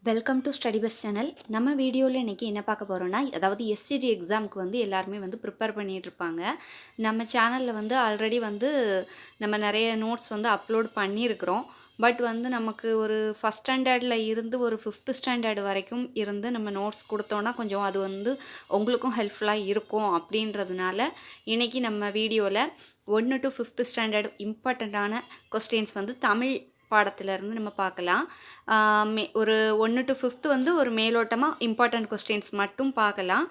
Welcome to study bus channel. நம்ம வீடியோவில் இன்றைக்கி என்ன பார்க்க போகிறோன்னா, அதாவது எஸ்சிடி எக்ஸாமுக்கு வந்து எல்லாருமே வந்து ப்ரிப்பேர் பண்ணிகிட்ருப்பாங்க. நம்ம சேனலில் வந்து ஆல்ரெடி வந்து நம்ம நிறைய நோட்ஸ் வந்து அப்லோட் பண்ணியிருக்கிறோம். பட் வந்து நமக்கு ஒரு ஃபஸ்ட் ஸ்டாண்டர்டில் இருந்து ஒரு 5th ஸ்டாண்டர்டு வரைக்கும் இருந்து நம்ம நோட்ஸ் கொடுத்தோன்னா கொஞ்சம் அது வந்து உங்களுக்கும் ஹெல்ப்ஃபுல்லாக இருக்கும் அப்படின்றதுனால இன்றைக்கி நம்ம வீடியோவில் 1 to 5th ஸ்டாண்டர்ட் இம்பார்ட்டண்ட்டான கொஸ்டின்ஸ் வந்து தமிழ் பாடத்திலிருந்து நம்ம பார்க்கலாம். ஒரு 1 to 5th வந்து ஒரு மேலோட்டமாக இம்பார்ட்டண்ட் கொஸ்டின்ஸ் மட்டும் பார்க்கலாம்.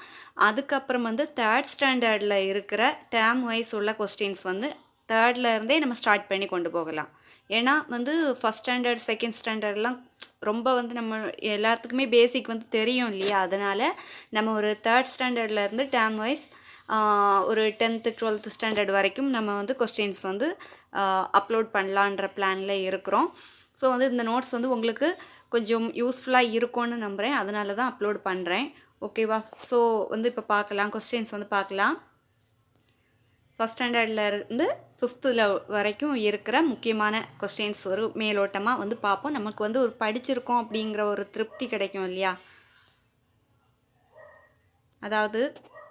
அதுக்கப்புறம் வந்து 3rd ஸ்டாண்டர்டில் இருக்கிற டேர்ம் வைஸ் உள்ள கொஸ்டின்ஸ் வந்து 3rd இருந்தே நம்ம ஸ்டார்ட் பண்ணி கொண்டு போகலாம். ஏன்னா வந்து ஃபஸ்ட் ஸ்டாண்டர்ட் 2nd ஸ்டாண்டர்ட்லாம் ரொம்ப வந்து நம்ம எல்லாத்துக்குமே பேசிக் வந்து தெரியும் இல்லையா? அதனால் நம்ம ஒரு 3rd ஸ்டாண்டர்ட்லேருந்து டேர்ம் வைஸ் ஒரு 10th 12th ஸ்டாண்டர்ட் வரைக்கும் நம்ம வந்து கொஸ்டின்ஸ் வந்து அப்லோட் பண்ணலான்ற பிளானில் இருக்கிறோம். ஸோ வந்து இந்த நோட்ஸ் வந்து உங்களுக்கு கொஞ்சம் யூஸ்ஃபுல்லாக இருக்கும்னு நம்புகிறேன். அதனால தான் அப்லோட் பண்ணுறேன். ஓகேவா? ஸோ வந்து இப்போ பார்க்கலாம், கொஸ்டின்ஸ் வந்து பார்க்கலாம். ஃபஸ்ட் ஸ்டாண்டர்டில் இருந்து 5th வரைக்கும் இருக்கிற முக்கியமான கொஸ்டின்ஸ் ஒரு மேலோட்டமாக வந்து பார்ப்போம். நமக்கு வந்து ஒரு படிச்சிருக்கோம் அப்படிங்கிற ஒரு திருப்தி கிடைக்கும் இல்லையா? அதாவது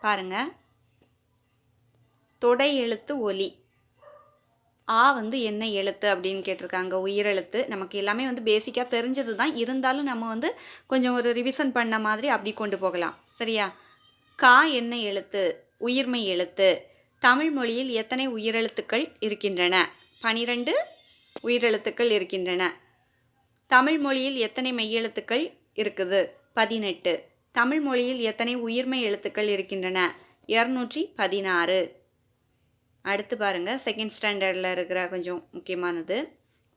பாருங்கள், தொடை எழுத்து ஒலி. ஆ வந்து என்ன எழுத்து அப்படின்னு கேட்டிருக்காங்க. உயிரெழுத்து. நமக்கு எல்லாமே வந்து பேசிக்காக தெரிஞ்சது தான். இருந்தாலும் நம்ம வந்து கொஞ்சம் ஒரு ரிவிஷன் பண்ண மாதிரி அப்படி கொண்டு போகலாம். சரியா? கா என்ன எழுத்து? உயிர்மெய் எழுத்து. தமிழ் மொழியில் எத்தனை உயிரெழுத்துக்கள் இருக்கின்றன? 12 உயிரெழுத்துக்கள் இருக்கின்றன. தமிழ் மொழியில் எத்தனை மெய்யெழுத்துக்கள் இருக்குது? 18. தமிழ் மொழியில் எத்தனை உயிர்மெய் எழுத்துக்கள் இருக்கின்றன? 216. அடுத்து பாருங்கள், 2nd ஸ்டாண்டர்டில் இருக்கிற கொஞ்சம் முக்கியமானது.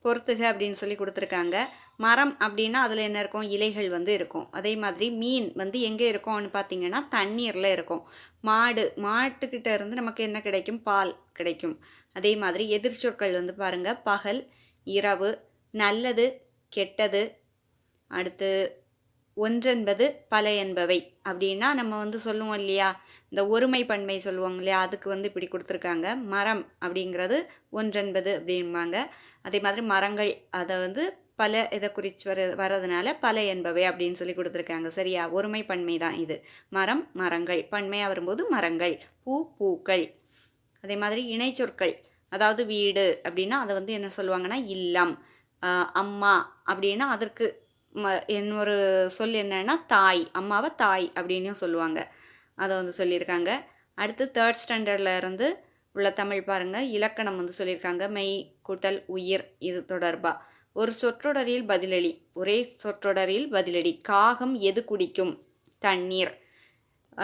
பொறுத்துக அப்படின்னு சொல்லி கொடுத்துருக்காங்க. மரம் அப்படின்னா அதில் என்ன இருக்கும்? இலைகள் வந்து இருக்கும். அதே மாதிரி மீன் வந்து எங்கே இருக்கும்னு பார்த்தீங்கன்னா தண்ணீரில் இருக்கும். மாட்டுக்கிட்ட இருந்து நமக்கு என்ன கிடைக்கும்? பால் கிடைக்கும். அதே மாதிரி எதிர்ச்சொற்கள் வந்து பாருங்கள், பகல், இரவு, நல்லது, கெட்டது. அடுத்து ஒன்றென்பது பல என்பவை அப்படின்னா நம்ம வந்து சொல்லுவோம் இல்லையா? இந்த ஒருமை பன்மை சொல்லுவாங்க இல்லையா? அதுக்கு வந்து இப்படி கொடுத்துருக்காங்க. மரம் அப்படிங்கிறது ஒன்றென்பது அப்படிம்பாங்க. அதே மாதிரி மரங்கள் அதை வந்து பல இதை குறித்து வர்றதுனால பல என்பவை அப்படின்னு சொல்லி கொடுத்துருக்காங்க. சரியா? ஒருமை பன்மை தான் இது. மரம் மரங்கள், பன்மையாக வரும்போது மரங்கள், பூக்கள். அதே மாதிரி இணைச்சொற்கள், அதாவது வீடு அப்படின்னா அதை வந்து என்ன சொல்லுவாங்கன்னா இல்லம். அம்மா அப்படின்னா அதற்கு இன்னொரு சொல் என்னன்னா தாய். அம்மாவை தாய் அப்படின்னும் சொல்லுவாங்க. அதை வந்து சொல்லியிருக்காங்க. அடுத்து 3rd ஸ்டாண்டர்டில் இருந்து உள்ள தமிழ் பாருங்கள், இலக்கணம் வந்து சொல்லியிருக்காங்க. மெய் கூட்டல் உயிர் இது தொடர்பாக. ஒரு சொற்றொடரில் பதிலளி. ஒரே சொற்றொடரில் பதிலடி. காகம் எது குடிக்கும்? தண்ணீர்.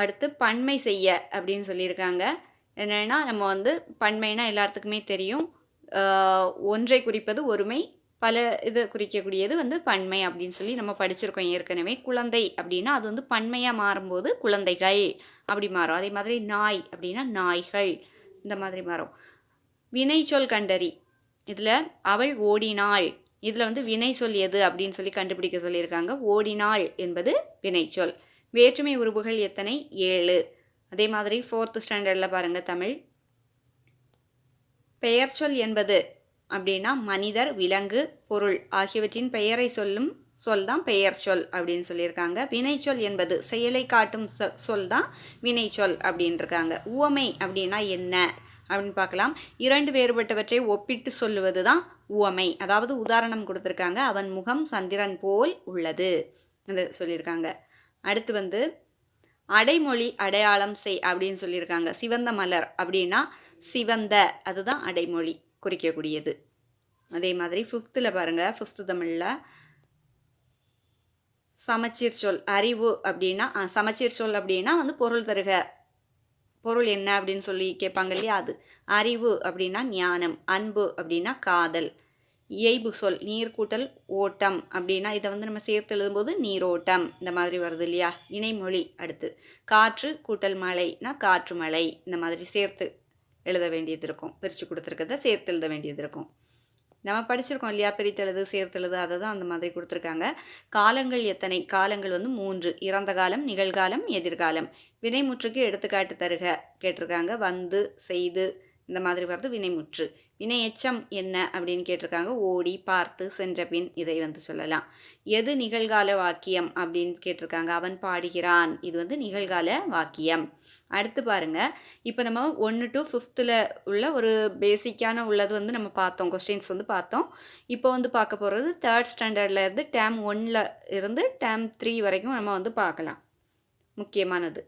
அடுத்து பன்மை செய்ய அப்படின்னு சொல்லியிருக்காங்க. என்னென்னா நம்ம வந்து பன்மைனா எல்லாத்துக்குமே தெரியும். ஒன்றை குறிப்பது ஒருமை, பல இது குறிக்கக்கூடியது வந்து பன்மை அப்படின்னு சொல்லி நம்ம படிச்சிருக்கோம் ஏற்கனவே. குழந்தை அப்படின்னா அது வந்து பன்மையாக மாறும்போது குழந்தைகள் அப்படி மாறும். அதே மாதிரி நாய் அப்படின்னா நாய்கள், இந்த மாதிரி மாறும். வினைச்சொல் கண்டறி. இதில் அவள் ஓடினாள். இதில் வந்து வினை சொல் எது அப்படின்னு சொல்லி கண்டுபிடிக்க சொல்லியிருக்காங்க. ஓடினாள் என்பது வினைச்சொல். வேற்றுமை உருபுகள் எத்தனை? 7. அதே மாதிரி 4th ஸ்டாண்டர்டில் பாருங்கள், தமிழ். பெயர் சொல் என்பது அப்படின்னா மனிதர், விலங்கு, பொருள் ஆகியவற்றின் பெயரை சொல்லும் சொல் தான் பெயர் சொல் அப்படின்னு சொல்லியிருக்காங்க. வினைச்சொல் என்பது செயலை காட்டும் சொல் தான் வினைச்சொல் அப்படின்னு இருக்காங்க. உவமை அப்படின்னா என்ன அப்படின்னு பார்க்கலாம். 2 வேறுபட்டவற்றை ஒப்பிட்டு சொல்லுவது தான் உவமை. அதாவது உதாரணம் கொடுத்துருக்காங்க. அவன் முகம் சந்திரன் போல் உள்ளது அது சொல்லியிருக்காங்க. அடுத்து வந்து அடைமொழி அடையாளம் செய் அப்படின்னு சொல்லியிருக்காங்க. சிவந்த மலர் அப்படின்னா சிவந்த, அதுதான் அடைமொழி குறிக்கக்கூடியது. அதே மாதிரி 5th பாருங்கள், 5th தமிழில் சமச்சீர் சொல். அறிவு அப்படின்னா சமச்சீர் சொல் அப்படின்னா வந்து பொருள் தருக. பொருள் என்ன அப்படின்னு சொல்லி கேட்பாங்க இல்லையா? அது. அறிவு அப்படின்னா ஞானம். அன்பு அப்படின்னா காதல். இயைபு சொல் நீர் கூட்டல் ஓட்டம் அப்படின்னா இதை வந்து நம்ம சேர்த்து எழுதும்போது நீரோட்டம் இந்த மாதிரி வருது இல்லையா? இணைமொழி. அடுத்து காற்று கூட்டல் மழைனா காற்று மழை, இந்த மாதிரி சேர்த்து எழுத வேண்டியது இருக்கும். பிரித்து கொடுத்துருக்கத சேர்த்து எழுத வேண்டியது இருக்கும். நம்ம படிச்சிருக்கோம் இல்லையா? பிரித்தெழுது சேர்த்தெழுது, அதை தான் அந்த மாதிரி கொடுத்துருக்காங்க. காலங்கள் எத்தனை? காலங்கள் வந்து 3. இறந்த காலம், நிகழ்காலம், எதிர்காலம். வினைமுற்றுக்கு எடுத்துக்காட்டு தருக கேட்டிருக்காங்க. வந்து, செய்து, இந்த மாதிரி வருது வினைமுற்று. வினை எச்சம் என்ன அப்படின்னு கேட்டிருக்காங்க. ஓடி, பார்த்து, சென்ற பின் இதை வந்து சொல்லலாம். எது நிகழ்கால வாக்கியம் அப்படின்னு கேட்டிருக்காங்க. அவன் பாடுகிறான். இது வந்து நிகழ்கால வாக்கியம். அடுத்து பாருங்க, இப்போ நம்ம 1 to 5th உள்ள ஒரு பேசிக்கான உள்ளது வந்து நம்ம பார்த்தோம், கொஸ்டின்ஸ் வந்து பார்த்தோம். இப்போ வந்து பார்க்க போகிறது 3rd ஸ்டாண்டர்டில் இருந்து டேர்ம் 1ல் இருந்து டேர்ம் 3 வரைக்கும் நம்ம வந்து பார்க்கலாம். முக்கியமானது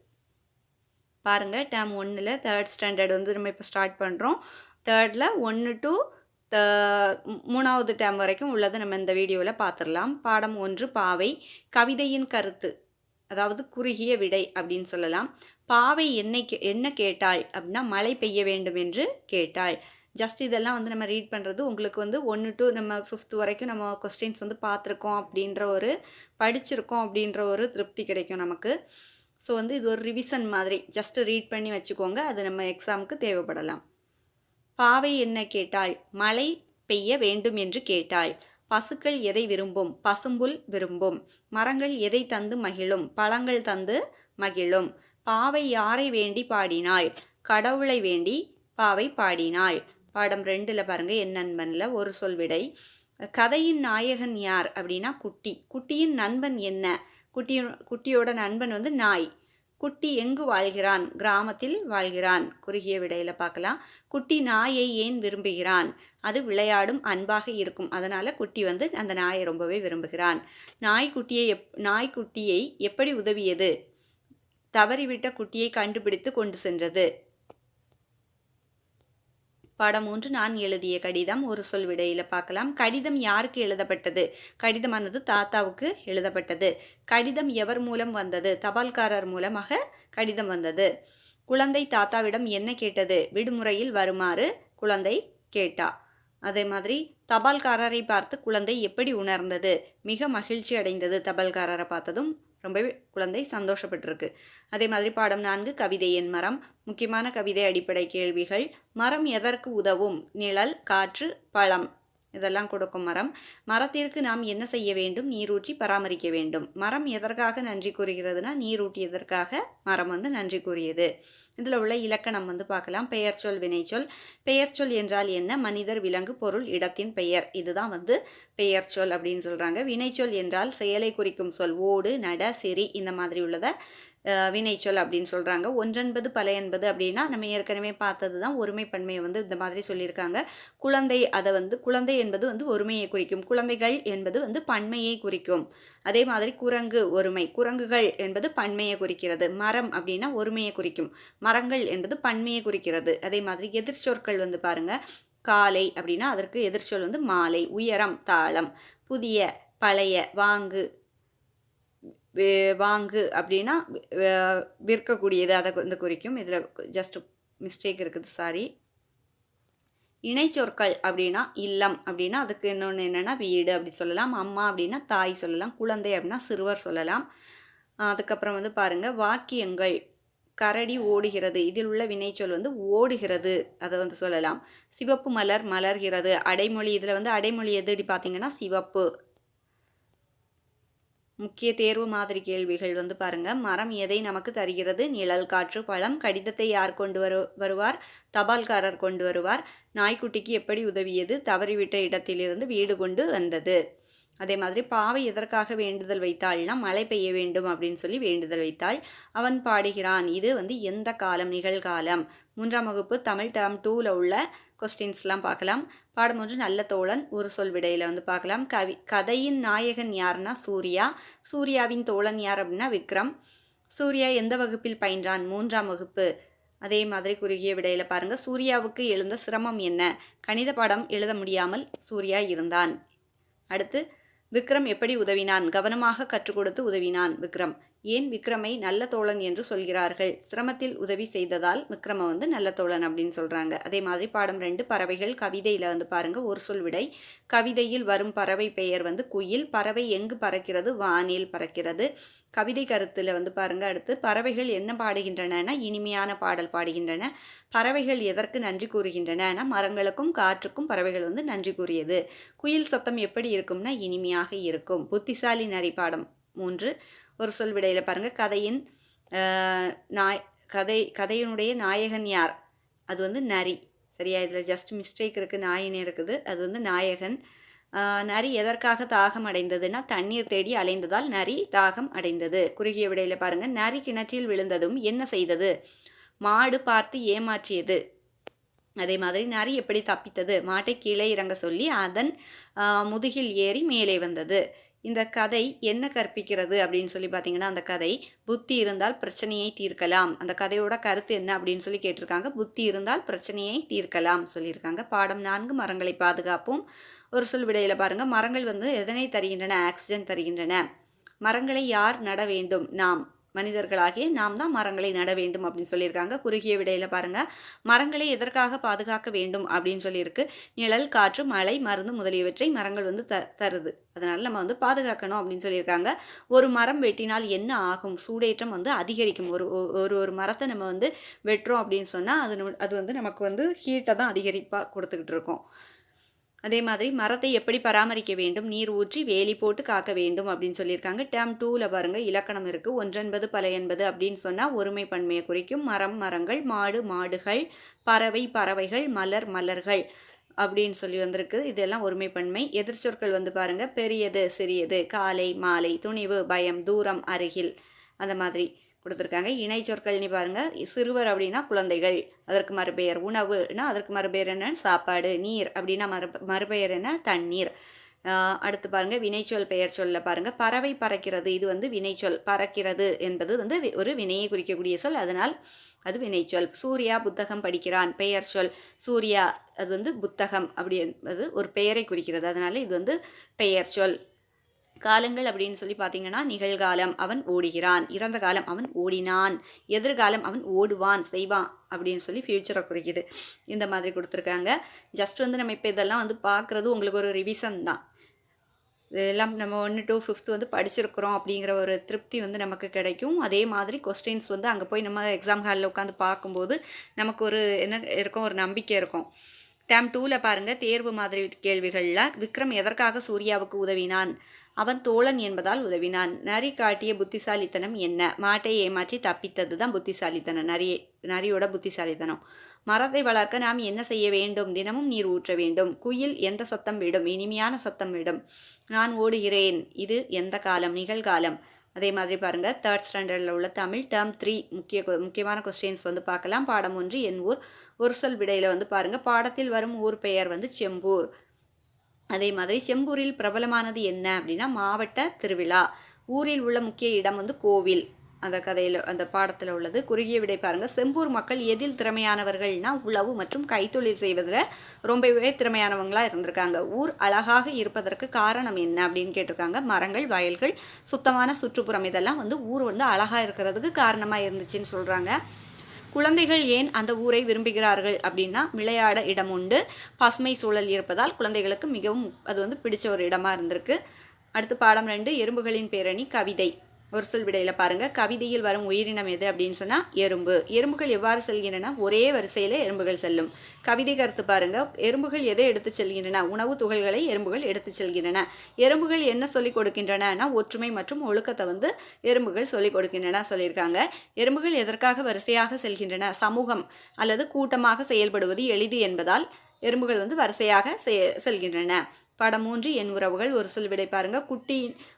பாருங்கள், டேர்ம் 1ல் 3rd ஸ்டாண்டர்ட் வந்து நம்ம இப்போ ஸ்டார்ட் பண்ணுறோம். 3rd 1 to 3வது டேர்ம் வரைக்கும் உள்ளதை நம்ம இந்த வீடியோவில் பார்த்துடலாம். பாடம் 1 பாவை. கவிதையின் கருத்து, அதாவது குறுகிய விடை அப்படின்னு சொல்லலாம். பாவை என்ன கேட்டாள் அப்படின்னா மழை பெய்ய வேண்டும் என்று கேட்டாள். ஜஸ்ட் இதெல்லாம் வந்து நம்ம ரீட் பண்ணுறது உங்களுக்கு வந்து 1 to நம்ம 5th வரைக்கும் நம்ம கொஸ்டின்ஸ் வந்து பார்த்துருக்கோம் அப்படின்ற ஒரு படிச்சிருக்கோம் அப்படின்ற ஒரு திருப்தி கிடைக்கும் நமக்கு. ஸோ வந்து இது ஒரு ரிவிஷன் மாதிரி ஜஸ்ட் ரீட் பண்ணி வச்சுக்கோங்க, அது நம்ம எக்ஸாமுக்கு தேவைப்படலாம். பாவை என்ன கேட்டாள்? மழை பெய்ய வேண்டும் என்று கேட்டாள். பசுக்கள் எதை விரும்பும்? பசும்புல் விரும்பும். மரங்கள் எதை தந்து மகிழும்? பழங்கள் தந்து மகிழும். பாவை யாரை வேண்டி பாடினாள்? கடவுளை வேண்டி பாவை பாடினாள். பாடம் 2ல் பாருங்கள், என் நண்பனில் ஒரு சொல் விடை. கதையின் நாயகன் யார் அப்படின்னா குட்டி. குட்டியின் நண்பன் என்ன? குட்டியோட நண்பன் வந்து நாய். குட்டி எங்கு வாழ்கிறான்? கிராமத்தில் வாழ்கிறான். குறுகிய விடையில் பார்க்கலாம். குட்டி நாயை ஏன் விரும்புகிறான்? அது விளையாடும் அன்பாக இருக்கும், அதனால் குட்டி வந்து அந்த நாயை ரொம்பவே விரும்புகிறான். நாய்க்குட்டியை எப்படி உதவியது? தவறிவிட்ட குட்டியை கண்டுபிடித்து கொண்டு சென்றது. பாடம் 3 நான் எழுதிய கடிதம். ஒரு சொல் விடையில் பார்க்கலாம். கடிதம் யாருக்கு எழுதப்பட்டது? கடிதமானது தாத்தாவுக்கு எழுதப்பட்டது. கடிதம் எவர் மூலம் வந்தது? தபால்காரர் மூலமாக கடிதம் வந்தது. குழந்தை தாத்தாவிடம் என்ன கேட்டது? விடுமுறையில் வருமாறு குழந்தை கேட்டா. அதே மாதிரி தபால்காரரை பார்த்து குழந்தை எப்படி உணர்ந்தது? மிக மகிழ்ச்சி அடைந்தது. தபால்காரரை பார்த்ததும் ரொம்பவே குழந்தை சந்தோஷப்பட்டிருக்கு. அதே மாதிரி பாடம் 4 கவிதை என் மரம். முக்கியமான கவிதை அடிப்படை கேள்விகள். மரம் எதற்கு உதவும்? நிழல், காற்று, பழம் இதெல்லாம் கொடுக்கும் மரம். மரத்திற்கு நாம் என்ன செய்ய வேண்டும்? நீரூற்றி பராமரிக்க வேண்டும். மரம் எதற்காக நன்றி கூறுகிறதுனா நீரூட்டியதற்காக மரம் வந்து நன்றி கூறியது. இதில் உள்ள இலக்கணம் வந்து பார்க்கலாம். பெயர்ச்சொல், வினைச்சொல். பெயர்ச்சொல் என்றால் என்ன? மனிதர், விலங்கு, பொருள், இடத்தின் பெயர். இதுதான் வந்து பெயர்ச்சொல் அப்படின்னு சொல்கிறாங்க. வினைச்சொல் என்றால் செயலை குறிக்கும் சொல். ஓடு, நட, சிரி இந்த மாதிரி உள்ளதை வினைச்சொல் அப்படின்னு சொல்கிறாங்க. ஒன்றென்பது பல என்பது அப்படின்னா நம்ம ஏற்கனவே பார்த்தது தான். ஒருமைப்பன்மையை வந்து இந்த மாதிரி சொல்லியிருக்காங்க. குழந்தை, அதை வந்து குழந்தை என்பது வந்து ஒருமையை குறிக்கும். குழந்தைகள் என்பது வந்து பன்மையை குறிக்கும். அதே மாதிரி குரங்கு ஒருமை, குரங்குகள் என்பது பன்மையை குறிக்கிறது. மரம் அப்படின்னா ஒருமையை குறிக்கும். மரங்கள் என்பது பன்மையை குறிக்கிறது. அதே மாதிரி எதிர்ச்சொற்கள் வந்து பாருங்கள். காலை அப்படின்னா அதற்கு எதிர்ச்சொல் வந்து மாலை. உயரம், தாளம். புதிய, பழைய. வாங்கு அப்படின்னா விற்கக்கூடியது, அதை வந்து குறிக்கும். இதில் ஜஸ்ட் மிஸ்டேக் இருக்குது, சாரி. இணைச்சொற்கள் அப்படின்னா இல்லம் அப்படின்னா அதுக்கு இன்னொன்று என்னென்னா வீடு அப்படி சொல்லலாம். அம்மா அப்படின்னா தாய் சொல்லலாம். குழந்தை அப்படின்னா சிறுவர் சொல்லலாம். அதுக்கப்புறம் வந்து பாருங்கள், வாக்கியங்கள். கரடி ஓடுகிறது, இதில் உள்ள வினைச்சொல் வந்து ஓடுகிறது, அதை வந்து சொல்லலாம். சிவப்பு மலர் மலர்கிறது. அடைமொழி, இதில் வந்து அடைமொழி எது பார்த்தீங்கன்னா சிவப்பு. முக்கிய தேர்வு மாதிரி கேள்விகள் வந்து பாருங்கள். மரம் எதை நமக்கு தருகிறது? நிழல், காற்று, பழம். கடிதத்தை யார் கொண்டு வருவார்? தபால்காரர் கொண்டு வருவார். நாய்க்குட்டிக்கு எப்படி உதவியது? தவறிவிட்ட இடத்திலிருந்து வீடு கொண்டு வந்தது. அதே மாதிரி பாவை எதற்காக வேண்டுதல் வைத்தாள்னா மழை பெய்ய வேண்டும் அப்படின்னு சொல்லி வேண்டுதல் வைத்தாள். அவன் பாடுகிறான். இது வந்து எந்த காலம்? நிகழ்காலம். 3ஆம் வகுப்பு தமிழ் டேர்ம் 2ல் உள்ள கொஸ்டின்ஸ்லாம் பார்க்கலாம். பாடம் 1 நல்ல தோழன். ஒரு சொல் விடையில் வந்து பார்க்கலாம். கதையின் நாயகன் யாருன்னா சூர்யா. சூர்யாவின் தோழன் யார் அப்படின்னா விக்ரம். சூர்யா எந்த வகுப்பில் பயின்றான்? 3ஆம் வகுப்பு. அதே மாதிரி குறுகிய விடையில் பாருங்கள். சூர்யாவுக்கு எழுந்த சிரமம் என்ன? கணித பாடம் எழுத முடியாமல் சூர்யா இருந்தான். அடுத்து விக்ரம் எப்படி உதவினான்? கவனமாக கற்றுக் கொடுத்து உதவினான் விக்ரம். ஏன் விக்ரமை நல்ல தோழன் என்று சொல்கிறார்கள்? சிரமத்தில் உதவி செய்ததால் விக்ரமை வந்து நல்ல தோழன் அப்படின்னு சொல்கிறாங்க. அதே மாதிரி பாடம் 2 பறவைகள். கவிதையில் வந்து பாருங்கள், ஒரு சொல் விடை. கவிதையில் வரும் பறவை பெயர் வந்து குயில். பறவை எங்கு பறக்கிறது? வானில் பறக்கிறது. கவிதை கருத்தில் வந்து பாருங்கள். அடுத்து பறவைகள் என்ன பாடுகின்றன? இனிமையான பாடல் பாடுகின்றன. பறவைகள் எதற்கு நன்றி கூறுகின்றன? மரங்களுக்கும் காற்றுக்கும் பறவைகள் வந்து நன்றி கூறியது. குயில் சத்தம் எப்படி இருக்கும்னா இனிமையாக இருக்கும். புத்திசாலி நரி. பாடம் 3 ஒரு சொல் விடையில் பாருங்கள். கதையினுடைய நாயகன் யார்? அது வந்து நரி. சரியா? இதில் ஜஸ்ட் மிஸ்டேக் இருக்குது, நாயினே இருக்குது. அது வந்து நாயகன். நரி எதற்காக தாகம் அடைந்ததுன்னா தண்ணீர் தேடி அலைந்ததால் நரி தாகம் அடைந்தது. குறுகிய விடையில் பாருங்கள். நரி கிணற்றில் விழுந்ததும் என்ன செய்தது? மாடு பார்த்து ஏமாற்றியது. அதே மாதிரி நரி எப்படி தப்பித்தது? மாட்டை கீழே இறங்க சொல்லி அதன் முதுகில் ஏறி மேலே வந்தது. இந்த கதை என்ன கற்பிக்கிறது அப்படின்னு சொல்லி பார்த்தீங்கன்னா, அந்த கதை புத்தி இருந்தால் பிரச்சனையை தீர்க்கலாம். அந்த கதையோட கருத்து என்ன அப்படின்னு சொல்லி கேட்டிருக்காங்க. புத்தி இருந்தால் பிரச்சனையை தீர்க்கலாம் சொல்லியிருக்காங்க. பாடம் 4 மரங்களை பாதுகாப்போம். ஒரு சொல் விடையில் பாருங்கள். மரங்கள் வந்து எதனை தருகின்றன? ஆக்சிஜன் தருகின்றன. மரங்களை யார் நட வேண்டும்? நாம், மனிதர்களாகிய நாம் தான் மரங்களை நட வேண்டும் அப்படின்னு சொல்லியிருக்காங்க. குறுகிய விடையில் பாருங்கள். மரங்களை எதற்காக பாதுகாக்க வேண்டும் அப்படின்னு சொல்லியிருக்கு. நிழல், காற்று, மழை, மருந்து முதலியவற்றை மரங்கள் வந்து தருது. அதனால் நம்ம வந்து பாதுகாக்கணும் அப்படின்னு சொல்லியிருக்காங்க. ஒரு மரம் வெட்டினால் என்ன ஆகும்? சூடேற்றம் வந்து அதிகரிக்கும். ஒரு மரத்தை நம்ம வந்து வெட்டுறோம் அப்படின்னு சொன்னால் அது வந்து நமக்கு வந்து ஹீட்டை தான் அதிகரிப்பாக கொடுத்துக்கிட்டு இருக்கோம். அதே மாதிரி மரத்தை எப்படி பராமரிக்க வேண்டும்? நீர் ஊற்றி வேலி போட்டு காக்க வேண்டும் அப்படின்னு சொல்லியிருக்காங்க. டேர்ம் 2ல் பாருங்கள். இலக்கணம் இருக்குது. ஒன்றென்பது பல என்பது அப்படின்னு சொன்னால் ஒருமை பன்மையை குறிக்கும். மரம் மரங்கள், மாடு மாடுகள், பறவை பறவைகள், மலர் மலர்கள் அப்படின்னு சொல்லி வந்திருக்கு. இதெல்லாம் ஒருமை பன்மை. எதிர்ச்சொற்கள் வந்து பாருங்கள். பெரியது சிறியது, காலை மாலை, துணிவு பயம், தூரம் அருகில், அந்த மாதிரி கொடுத்துருக்காங்க. இணை சொற்கள்னு பாருங்கள். சிறுவர் அப்படின்னா குழந்தைகள், அதற்கு மறுபெயர். உணவுனா அதற்கு மறுபெயர் என்ன? சாப்பாடு. நீர் அப்படின்னா மறுபெயர் என்ன? தண்ணீர். அடுத்து பாருங்கள். வினைச்சொல் பெயர் சொல்ல பாருங்கள். பறவை பறக்கிறது, இது வந்து வினைச்சொல். பறக்கிறது என்பது வந்து ஒரு வினையை குறிக்கக்கூடிய சொல், அதனால் அது வினைச்சொல். சூர்யா புத்தகம் படிக்கிறான், பெயர் சொல். சூர்யா அது வந்து புத்தகம் அப்படி என்பது ஒரு பெயரை குறிக்கிறது, அதனால இது வந்து பெயர் சொல். காலங்கள் அப்படின்னு சொல்லி பார்த்தீங்கன்னா, நிகழ்காலம் அவன் ஓடுகிறான், இறந்த காலம் அவன் ஓடினான், எதிர்காலம் அவன் ஓடுவான் செய்வான் அப்படின்னு சொல்லி ஃப்யூச்சரை குறிக்குது. இந்த மாதிரி கொடுத்துருக்காங்க. ஜஸ்ட் வந்து நம்ம இப்போ இதெல்லாம் வந்து பார்க்குறது உங்களுக்கு ஒரு ரிவிஷன் தான். இதெல்லாம் நம்ம 1 to 5th வந்து படிச்சிருக்கிறோம் அப்படிங்கிற ஒரு திருப்தி வந்து நமக்கு கிடைக்கும். அதே மாதிரி கொஸ்டின்ஸ் வந்து அங்கே போய் நம்ம எக்ஸாம் ஹாலில் உட்காந்து பார்க்கும்போது நமக்கு ஒரு என்ன இருக்கும்? ஒரு நம்பிக்கை இருக்கும். டேர்ம் 2ல் பாருங்கள். தேர்வு மாதிரி கேள்விகளில் விக்ரம் எதற்காக சூர்யாவுக்கு உதவினான்? அவன் தோழன் என்பதால் உதவினான். நரி காட்டிய புத்திசாலித்தனம் என்ன? மாட்டை ஏமாற்றி தப்பித்தது தான் புத்திசாலித்தனம். நரியோட புத்திசாலித்தனம். மரத்தை வளர்க்க நாம் என்ன செய்ய வேண்டும்? தினமும் நீர் ஊற்ற வேண்டும். குயில் எந்த சத்தம் விடும்? இனிமையான சத்தம் விடும். நான் ஓடுகிறேன், இது எந்த காலம்? நிகழ்காலம். அதே மாதிரி பாருங்கள். 3rd ஸ்டாண்டர்டில் உள்ள தமிழ் டேர்ம் 3 முக்கியமான கொஸ்டின்ஸ் வந்து பார்க்கலாம். பாடம் 1 என் ஊர். ஒரு சொல் விடையில் வந்து பாருங்கள். பாடத்தில் வரும் ஊர் பெயர் வந்து செம்பூர். அதே மாதிரி செம்பூரில் பிரபலமானது என்ன அப்படின்னா மாவட்ட திருவிழா. ஊரில் உள்ள முக்கிய இடம் வந்து கோவில். அந்த கதையில் அந்த பாடத்தில் உள்ளது. குறுகிய விடை பாருங்கள். செம்பூர் மக்கள் எதில் திறமையானவர்கள்னா உழவு மற்றும் கைத்தொழில் செய்வதில் ரொம்பவே திறமையானவங்களாக இருந்திருக்காங்க. ஊர் அழகாக இருப்பதற்கு காரணம் என்ன அப்படின்னு கேட்டிருக்காங்க. மரங்கள், வயல்கள், சுத்தமான சுற்றுப்புறம், இதெல்லாம் வந்து ஊர் வந்து அழகாக இருக்கிறதுக்கு காரணமாக இருந்துச்சுன்னு சொல்கிறாங்க. குழந்தைகள் ஏன் அந்த ஊரை விரும்புகிறார்கள் அப்படின்னா விளையாட இடம் உண்டு, பசுமை சூழல் இருப்பதால் குழந்தைகளுக்கு மிகவும் அது வந்து பிடிச்ச ஒரு இடமா இருந்திருக்கு. அடுத்து பாடம் 2 எறும்புகளின் பேரணி. கவிதை. ஒரு சொல் விடையில் பாருங்கள். கவிதையில் வரும் உயிரினம் எது அப்படின்னு சொன்னால் எறும்பு. எறும்புகள் எவ்வாறு செல்கின்றன? ஒரே வரிசையில் எறும்புகள் செல்லும். கவிதை கருத்து பாருங்கள். எறும்புகள் எதை எடுத்து செல்கின்றன? உணவு துகள்களை எறும்புகள் எடுத்து செல்கின்றன. எறும்புகள் என்ன சொல்லிக் கொடுக்கின்றன? ஒற்றுமை மற்றும் ஒழுக்கத்தை வந்து எறும்புகள் சொல்லிக் கொடுக்கின்றன சொல்லியிருக்காங்க. எறும்புகள் எதற்காக வரிசையாக செல்கின்றன? சமூகம் அல்லது கூட்டமாக செயல்படுவது எளிது என்பதால் எறும்புகள் வந்து வரிசையாக செல்கின்றன. படம் 3 என் உறவுகள். ஒரு சொல் விடை பாருங்கள்.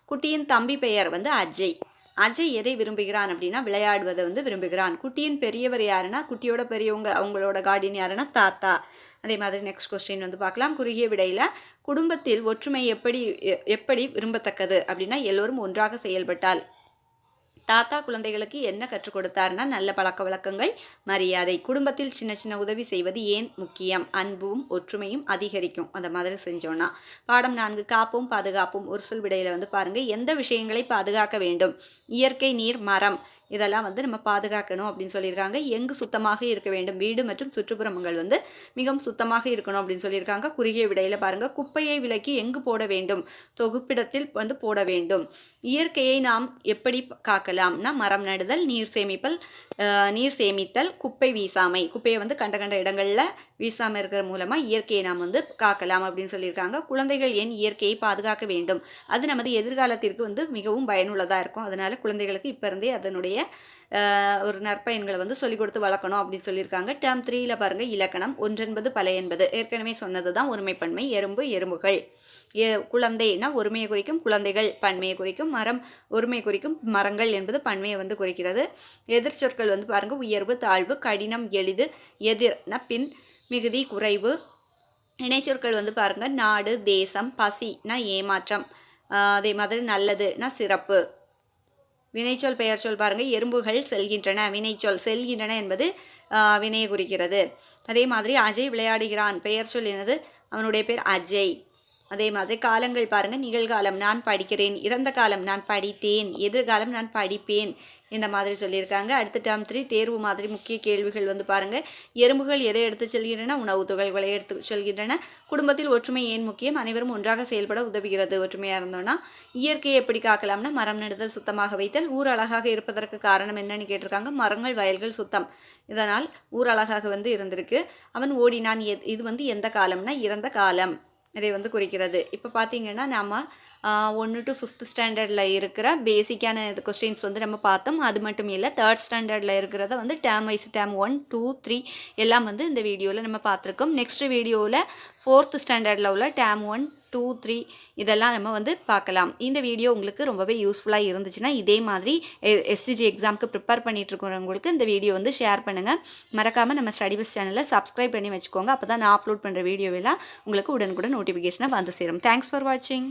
குட்டியின் தம்பி பெயர் வந்து அஜய். அஜய் எதை விரும்புகிறான் அப்படின்னா விளையாடுவதை வந்து விரும்புகிறான். குட்டியின் பெரியவர் யாருன்னா குட்டியோட பெரியவங்க அவங்களோட கார்டியன் யாருன்னா தாத்தா. அதே மாதிரி நெக்ஸ்ட் கொஸ்டின் வந்து பார்க்கலாம். குறுகிய விடையில் குடும்பத்தில் ஒற்றுமை எப்படி விரும்பத்தக்கது அப்படின்னா எல்லோரும் ஒன்றாக செயல்பட்டால். தாத்தா குழந்தைகளுக்கு என்ன கற்றுக் கொடுத்தாருன்னா நல்ல பழக்க வழக்கங்கள், மரியாதை. குடும்பத்தில் சின்ன சின்ன உதவி செய்வது ஏன் முக்கியம்? அன்பும் ஒற்றுமையும் அதிகரிக்கும் அந்த மாதிரி செஞ்சோன்னா. பாடம் 4 காப்போம் பாதுகாப்போம். ஒரு சொல் விடையில் வந்து பாருங்கள். எந்த விஷயங்களை பாதுகாக்க வேண்டும்? இயற்கை, நீர், மரம், இதெல்லாம் வந்து நம்ம பாதுகாக்கணும் அப்படின்னு சொல்லியிருக்காங்க. எங்கு சுத்தமாக இருக்க வேண்டும்? வீடு மற்றும் சுற்றுப்புறங்கள் வந்து மிகவும் சுத்தமாக இருக்கணும் அப்படின்னு சொல்லியிருக்காங்க. குறுகிய விடையில் பாருங்கள். குப்பையை விலக்கி எங்கு போட வேண்டும்? தொகுப்பிடத்தில் வந்து போட வேண்டும். இயற்கையை நாம் எப்படி காக்கலாம்னா மரம் நடுதல், நீர் சேமித்தல், குப்பை வீசாமை. குப்பையை வந்து கண்ட இடங்களில் வீசாமல் இருக்கிற மூலமாக இயற்கையை நாம் வந்து காக்கலாம் அப்படின்னு சொல்லியிருக்காங்க. குழந்தைகள் ஏன் இயற்கையை பாதுகாக்க வேண்டும்? அது நமது எதிர்காலத்திற்கு வந்து மிகவும் பயனுள்ளதாக இருக்கும். அதனால் குழந்தைகளுக்கு இப்போ இருந்தே அதனுடைய நிறைய ஒரு நற்பயன்களை வந்து சொல்லிக் கொடுத்து வளர்க்கணும் அப்படின்னு சொல்லியிருக்காங்க. டேர்ம் 3ல பாருங்கள், இலக்கணம். ஒன்றென்பது பல என்பது ஏற்கனவே சொன்னது தான் ஒருமைப்பன்மை. எறும்பு எறும்புகள். குழந்தைனா ஒருமையை குறிக்கும், குழந்தைகள் பன்மையை குறிக்கும், மரம் ஒருமை குறிக்கும், மரங்கள் என்பது பன்மையை வந்து குறிக்கிறது. எதிர்ச்சொற்கள் வந்து பாருங்கள், உயர்வு தாழ்வு, கடினம் எளிது, எதிர்னா பின், மிகுதி குறைவு. இணைச்சொற்கள் வந்து பாருங்கள், நாடு தேசம், பசினா ஏமாற்றம், அதே மாதிரி நல்லதுனா சிறப்பு. வினைச்சொல் பெயர்ச்சொல் பாருங்கள், எறும்புகள் செல்கின்றன. வினைச்சொல் செல்கின்றன என்பது வினையை குறிக்கிறது. அதே மாதிரி அஜய் விளையாடுகிறான். பெயர்ச்சொல் என்னது? அவனுடைய பேர் அஜய். அதே மாதிரி காலங்கள் பாருங்கள், நிகழ்காலம் நான் படிக்கிறேன், இறந்த காலம் நான் படித்தேன், எதிர்காலம் நான் படிப்பேன், இந்த மாதிரி சொல்லியிருக்காங்க. அடுத்த டேர்ம் 3 தேர்வு மாதிரி முக்கிய கேள்விகள் வந்து பாருங்கள். எறும்புகள் எதை எடுத்து செல்கின்றன? உணவு துகள்களை எடுத்து செல்கின்றன. குடும்பத்தில் ஒற்றுமை ஏன் முக்கியம்? அனைவரும் ஒன்றாக செயல்பட உதவுகிறது ஒற்றுமையாக இருந்தோன்னா. இயற்கையை எப்படி காக்கலாம்னா மரம் நடுதல், சுத்தமாக வைத்தல். ஊர் அழகாக இருப்பதற்கு காரணம் என்னன்னு கேட்டிருக்காங்க. மரங்கள் வயல்கள் சுத்தம், இதனால் ஊர் அழகாக வந்து இருந்திருக்கு. அவன் ஓடினான். இது வந்து எந்த காலம்னா இறந்த காலம், இதை வந்து குறிக்கிறது. இப்போ பார்த்தீங்கன்னா நம்ம 1 to 5th ஸ்டாண்டர்டில் இருக்கிற பேசிக்கான கொஸ்டின்ஸ் வந்து நம்ம பார்த்தோம். அது மட்டும் இல்லை, 3rd ஸ்டாண்டர்டில் இருக்கிறத வந்து டேர்ம் வைஸ் டேர்ம் 1, 2, 3 எல்லாம் வந்து இந்த வீடியோவில் நம்ம பார்த்துருக்கோம். நெக்ஸ்ட் வீடியோவில் 4th ஸ்டாண்டர்டில் உள்ள டேர்ம் 1, 2, 3 இதெல்லாம் நம்ம வந்து பார்க்கலாம். இந்த வீடியோ உங்களுக்கு ரொம்பவே யூஸ்ஃபுல்லாக இருந்துச்சுன்னா இதே மாதிரி SCG எக்ஸாமுக்கு ப்ரிப்பேர் பண்ணிகிட்ருக்கிறவங்களுக்கு இந்த வீடியோ வந்து ஷேர் பண்ணுங்கள். மறக்காமல் நம்ம ஸ்டடி பஸ் சேனலை சப்ஸ்கிரைப் பண்ணி வச்சுக்கோங்க. அப்போ தான் நான் அப்லோட் பண்ணுற வீடியோவெல்லாம் உங்களுக்கு உடனுக்குடன் நோட்டிஃபிகேஷனாக வந்து சேரும். தேங்க்ஸ் ஃபார் வாட்சிங்.